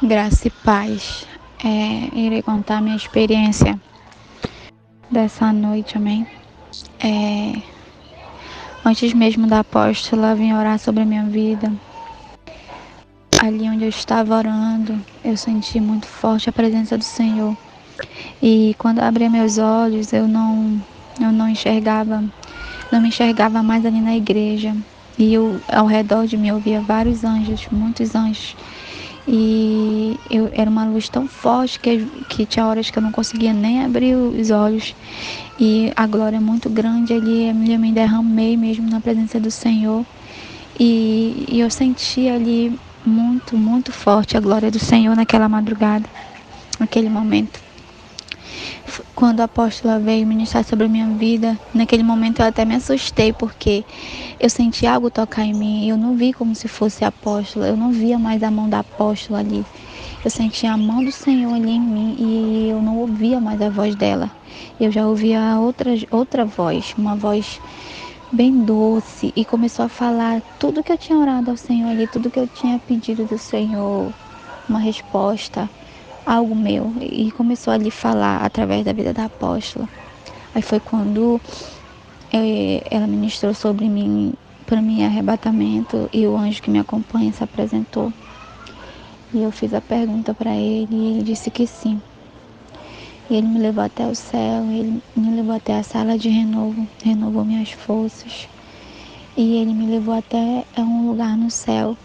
Graça e paz. Irei contar minha experiência dessa noite, amém? Antes mesmo da apóstola vir orar sobre a minha vida, ali onde eu estava orando, eu senti muito forte a presença do Senhor. E quando eu abri meus olhos, eu não me enxergava mais ali na igreja. E ao redor de mim eu via vários anjos, muitos anjos. E era uma luz tão forte que tinha horas que eu não conseguia nem abrir os olhos. E a glória é muito grande ali, eu me derramei mesmo na presença do Senhor. E eu senti ali muito, muito forte a glória do Senhor naquela madrugada, naquele momento. Quando a apóstola veio ministrar sobre a minha vida, naquele momento eu até me assustei, porque eu senti algo tocar em mim. Eu não vi como se fosse a apóstola, eu não via mais a mão da apóstola ali. Eu sentia a mão do Senhor ali em mim e eu não ouvia mais a voz dela. Eu já ouvia outra voz, uma voz bem doce, e começou a falar tudo que eu tinha orado ao Senhor ali, tudo que eu tinha pedido do Senhor, uma resposta, algo meu, e começou a lhe falar através da vida da apóstola. Aí foi quando ela ministrou sobre mim, para mim, arrebatamento, e o anjo que me acompanha se apresentou. E eu fiz a pergunta para ele e ele disse que sim. E ele me levou até o céu, ele me levou até a sala de renovo, renovou minhas forças. E ele me levou até um lugar no céu.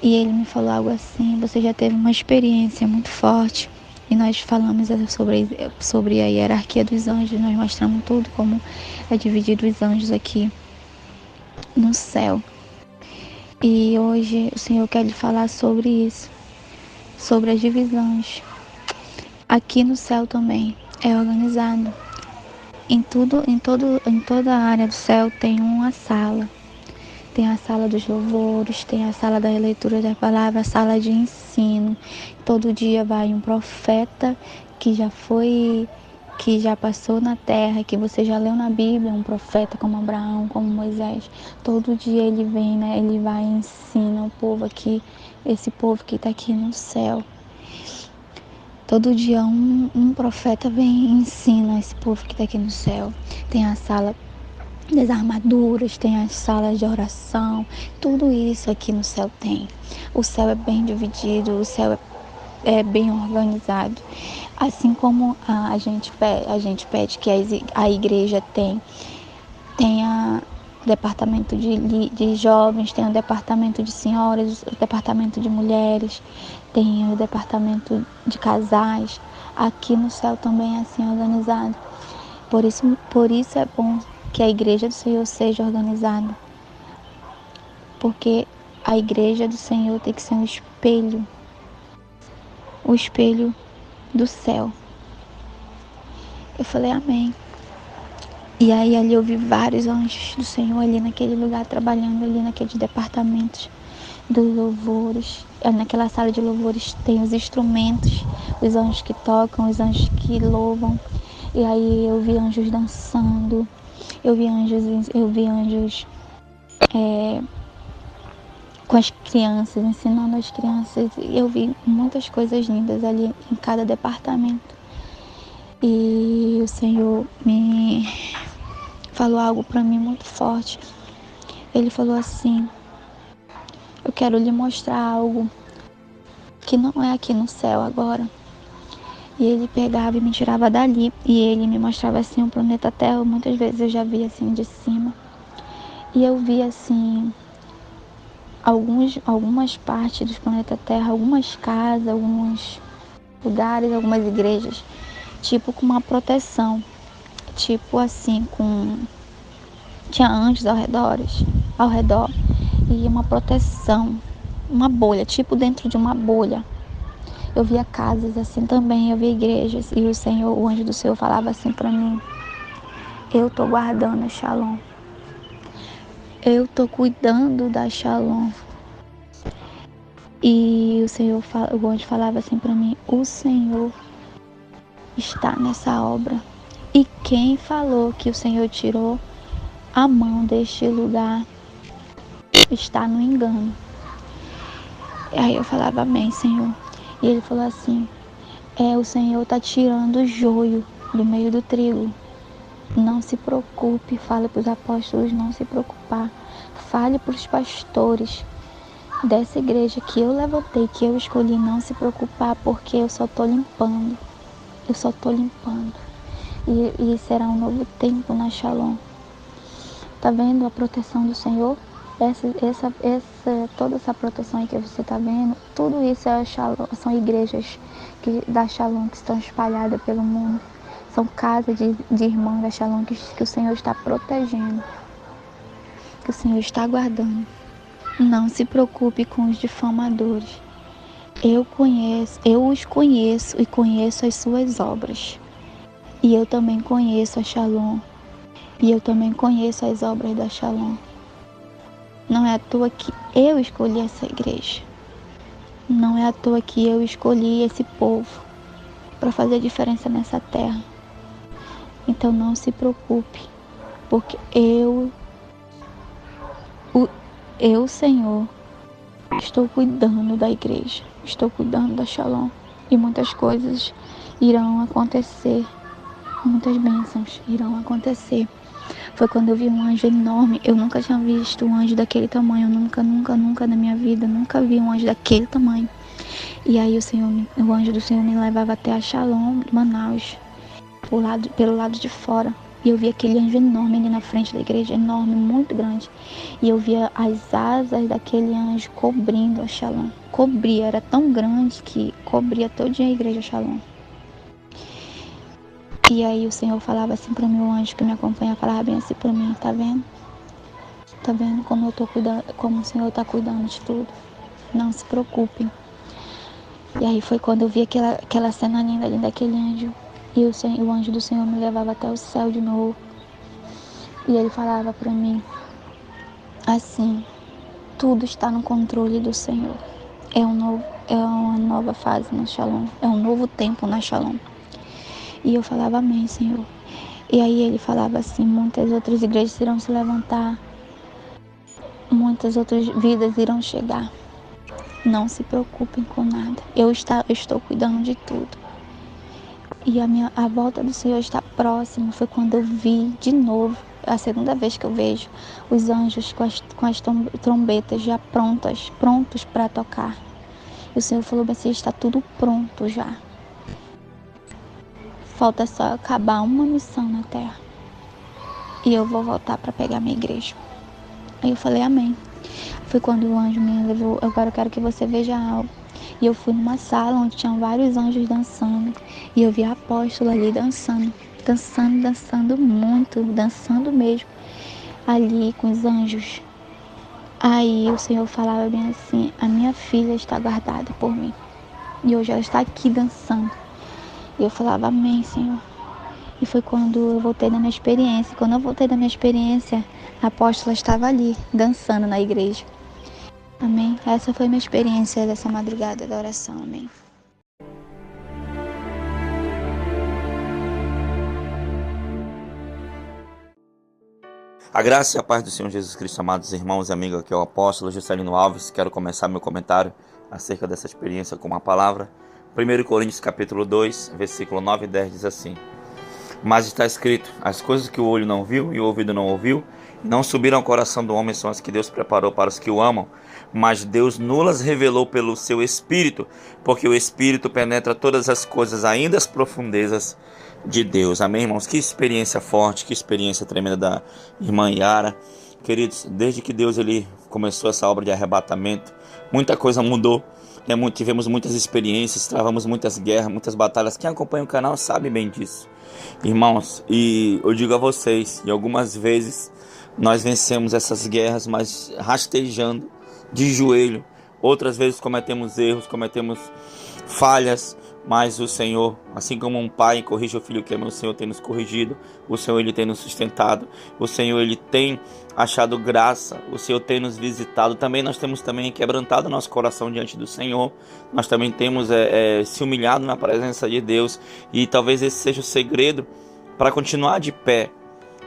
E ele me falou algo assim: você já teve uma experiência muito forte. E nós falamos sobre a hierarquia dos anjos, nós mostramos tudo, como é dividido os anjos aqui no céu. E hoje o Senhor quer lhe falar sobre isso, sobre as divisões. Aqui no céu também é organizado. Em toda a área do céu tem uma sala. Tem a sala dos louvores, tem a sala da leitura da palavra, a sala de ensino. Todo dia vai um profeta que já passou na terra, que você já leu na Bíblia, um profeta como Abraão, como Moisés. Todo dia ele vem, né? Ele vai e ensina o povo aqui, esse povo que está aqui no céu. Todo dia um profeta vem e ensina esse povo que está aqui no céu. Tem a sala das armaduras, tem as salas de oração, tudo isso aqui no céu tem. O céu é bem dividido, o céu é bem organizado. Assim como a gente pede que a igreja tenha departamento de jovens, tem o departamento de senhoras, o departamento de mulheres, tem o departamento de casais. Aqui no céu também é assim organizado. Por isso é bom que a igreja do Senhor seja organizada, porque a igreja do Senhor tem que ser um espelho, o espelho do céu. Eu falei amém. E aí ali eu vi vários anjos do Senhor ali naquele lugar, trabalhando ali naqueles departamentos dos louvores. Naquela sala de louvores tem os instrumentos, os anjos que tocam, os anjos que louvam. E aí eu vi anjos dançando, eu vi anjos com as crianças, ensinando as crianças. Eu vi muitas coisas lindas ali em cada departamento. E o Senhor me falou algo para mim muito forte. Ele falou assim: eu quero lhe mostrar algo que não é aqui no céu agora. E ele pegava e me tirava dali, e ele me mostrava assim o planeta Terra. Muitas vezes eu já vi assim de cima, e eu vi assim algumas partes do planeta Terra, algumas casas, alguns lugares, algumas igrejas, tipo com uma proteção, tipo assim, tinha anjos ao redor, e uma proteção, uma bolha, tipo dentro de uma bolha. Eu via casas assim também, eu via igrejas, e o anjo do Senhor falava assim para mim: eu tô guardando a Shalom, eu tô cuidando da Shalom. E o anjo falava assim para mim: o Senhor está nessa obra. E quem falou que o Senhor tirou a mão deste lugar está no engano. Aí eu falava, amém, Senhor. E ele falou assim, o Senhor está tirando o joio do meio do trigo. Não se preocupe, fale para os apóstolos não se preocupar. Fale para os pastores dessa igreja que eu levantei, que eu escolhi, não se preocupar, porque eu só estou limpando. Eu só estou limpando. E será um novo tempo na Shalom. Tá vendo a proteção do Senhor? Toda essa proteção aí que você tá vendo, tudo isso é Shalom, são igrejas da Shalom que estão espalhadas pelo mundo. São casas de irmãos da Shalom que o Senhor está protegendo, que o Senhor está guardando. Não se preocupe com os difamadores. Eu os conheço e conheço as suas obras. E eu também conheço a Shalom. E eu também conheço as obras da Shalom. Não é à toa que eu escolhi essa igreja. Não é à toa que eu escolhi esse povo para fazer a diferença nessa terra. Então não se preocupe, porque eu, Senhor, estou cuidando da igreja, estou cuidando da Shalom. E muitas coisas irão acontecer, muitas bênçãos irão acontecer. Foi quando eu vi um anjo enorme. Eu nunca tinha visto um anjo daquele tamanho. Nunca na minha vida, nunca vi um anjo daquele tamanho. E aí o anjo do Senhor me levava até a Shalom, Manaus, pelo lado de fora. E eu vi aquele anjo enorme ali na frente da igreja, enorme, muito grande. E eu via as asas daquele anjo cobrindo a Shalom. Cobria, era tão grande que cobria todinha a igreja Shalom. E aí o Senhor falava assim para mim, o anjo que me acompanha falava bem assim para mim, tá vendo? Tá vendo como eu tô cuidando, como o Senhor tá cuidando de tudo? Não se preocupem. E aí foi quando eu vi aquela cena linda ali daquele anjo. E o anjo do Senhor me levava até o céu de novo. E ele falava para mim assim, tudo está no controle do Senhor. É uma nova fase na Shalom. É um novo tempo na Shalom. E eu falava, amém, Senhor. E aí ele falava assim, muitas outras igrejas irão se levantar, muitas outras vidas irão chegar. Não se preocupem com nada. Eu estou cuidando de tudo. E a volta do Senhor está próxima. Foi quando eu vi de novo, a segunda vez que eu vejo, os anjos com as trombetas já prontos para tocar. E o Senhor falou assim, está tudo pronto já. Falta só acabar uma missão na terra. E eu vou voltar para pegar minha igreja. Aí eu falei, amém. Foi quando o anjo me levou, agora eu quero que você veja algo. E eu fui numa sala onde tinham vários anjos dançando. E eu vi a apóstola ali dançando muito, dançando mesmo. Ali com os anjos. Aí o Senhor falava bem assim, a minha filha está guardada por mim. E hoje ela está aqui dançando. E eu falava, amém, Senhor. E foi quando eu voltei da minha experiência. Quando eu voltei da minha experiência, a apóstola estava ali, dançando na igreja. Amém? Essa foi minha experiência dessa madrugada da oração. Amém. A graça e a paz do Senhor Jesus Cristo, amados irmãos e amigos, aqui é o apóstolo Juscelino Alves. Quero começar meu comentário acerca dessa experiência com uma palavra. 1 Coríntios capítulo 2, versículo 9 e 10 diz assim: Mas está escrito, as coisas que o olho não viu e o ouvido não ouviu, e não subiram ao coração do homem, são as que Deus preparou para os que o amam. Mas Deus nulas revelou pelo seu Espírito, porque o Espírito penetra todas as coisas, ainda as profundezas de Deus. Amém, irmãos? Que experiência forte, que experiência tremenda da irmã Yara. Queridos, desde que Deus começou essa obra de arrebatamento, muita coisa mudou. Tivemos muitas experiências, travamos muitas guerras, muitas batalhas. Quem acompanha o canal sabe bem disso. Irmãos, e eu digo a vocês, e algumas vezes nós vencemos essas guerras, mas rastejando, de joelho. Outras vezes cometemos erros, cometemos falhas, mas o Senhor, assim como um pai corrige o filho que ama, o Senhor tem nos corrigido, o Senhor Ele tem nos sustentado, o Senhor Ele tem achado graça, o Senhor tem nos visitado. Também nós temos quebrantado nosso coração diante do Senhor, nós também temos se humilhado na presença de Deus, e talvez esse seja o segredo para continuar de pé,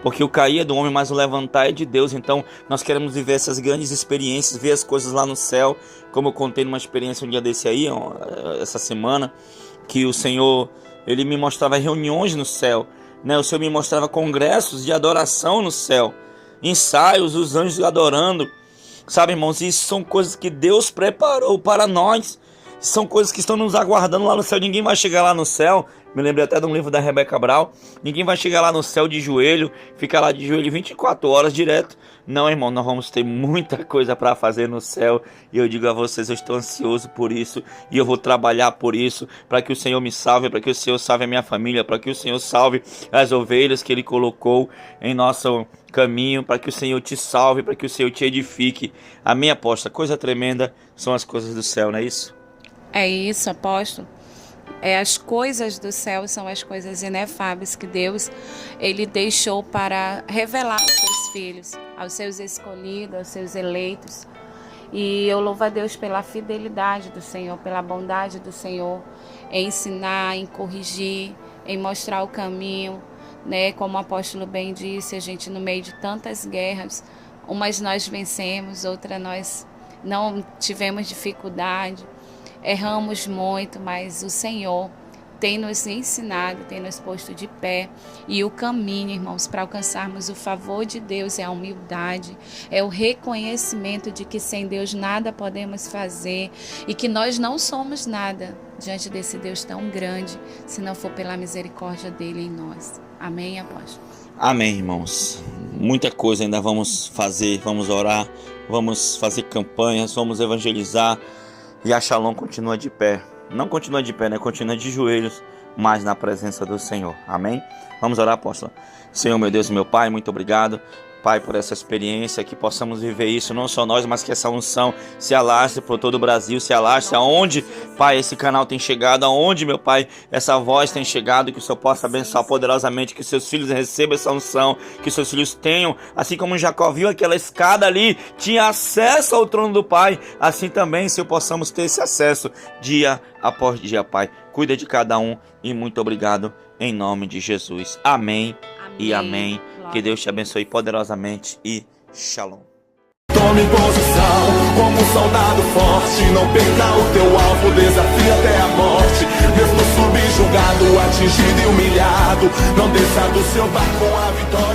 porque o cair é do homem, mas o levantar é de Deus. Então nós queremos viver essas grandes experiências, ver as coisas lá no céu, como eu contei numa experiência um dia desse aí, essa semana, que o Senhor, Ele me mostrava reuniões no céu, né? O Senhor me mostrava congressos de adoração no céu, ensaios, os anjos adorando, sabe, irmãos? Isso são coisas que Deus preparou para nós, são coisas que estão nos aguardando lá no céu. Ninguém vai chegar lá no céu, me lembrei até de um livro da Rebeca Brau, ninguém vai chegar lá no céu de joelho, ficar lá de joelho 24 horas direto. Não, irmão, nós vamos ter muita coisa para fazer no céu, e eu digo a vocês, eu estou ansioso por isso, e eu vou trabalhar por isso, para que o Senhor me salve, para que o Senhor salve a minha família, para que o Senhor salve as ovelhas que Ele colocou em nosso caminho, para que o Senhor te salve, para que o Senhor te edifique. Amém, apóstolo? Coisa tremenda são as coisas do céu, não é isso? É isso, apóstolo. As coisas do céu são as coisas inefáveis que Deus, Ele deixou para revelar aos seus filhos, aos seus escolhidos, aos seus eleitos. E eu louvo a Deus pela fidelidade do Senhor, pela bondade do Senhor, em ensinar, em corrigir, em mostrar o caminho, né? Como o apóstolo bem disse, a gente no meio de tantas guerras, umas nós vencemos, outras nós não tivemos dificuldade. Erramos muito, mas o Senhor tem nos ensinado, tem nos posto de pé. E o caminho, irmãos, para alcançarmos o favor de Deus é a humildade, é o reconhecimento de que sem Deus nada podemos fazer e que nós não somos nada diante desse Deus tão grande, se não for pela misericórdia dele em nós. Amém, apóstolo? Amém, irmãos. Muita coisa ainda vamos fazer, vamos orar, vamos fazer campanhas, vamos evangelizar. E a Shalom continua de pé. Não continua de pé, né? Continua de joelhos, mas na presença do Senhor. Amém? Vamos orar, apóstolo. Senhor, meu Deus e meu Pai, muito obrigado, Pai, por essa experiência, que possamos viver isso, não só nós, mas que essa unção se alastre por todo o Brasil, se alastre aonde, Pai, esse canal tem chegado, aonde, meu Pai, essa voz tem chegado, que o Senhor possa abençoar poderosamente, que seus filhos recebam essa unção, que seus filhos tenham, assim como Jacó viu aquela escada ali, tinha acesso ao trono do Pai, assim também, Senhor, possamos ter esse acesso dia após dia, Pai. Cuida de cada um e muito obrigado em nome de Jesus. Amém, e amém. Que Deus te abençoe poderosamente e Shalom. Tome posição como um soldado forte. Não perca o teu alvo, desafie até a morte. Mesmo subjugado, atingido e humilhado, não desça do seu barco com a vitória.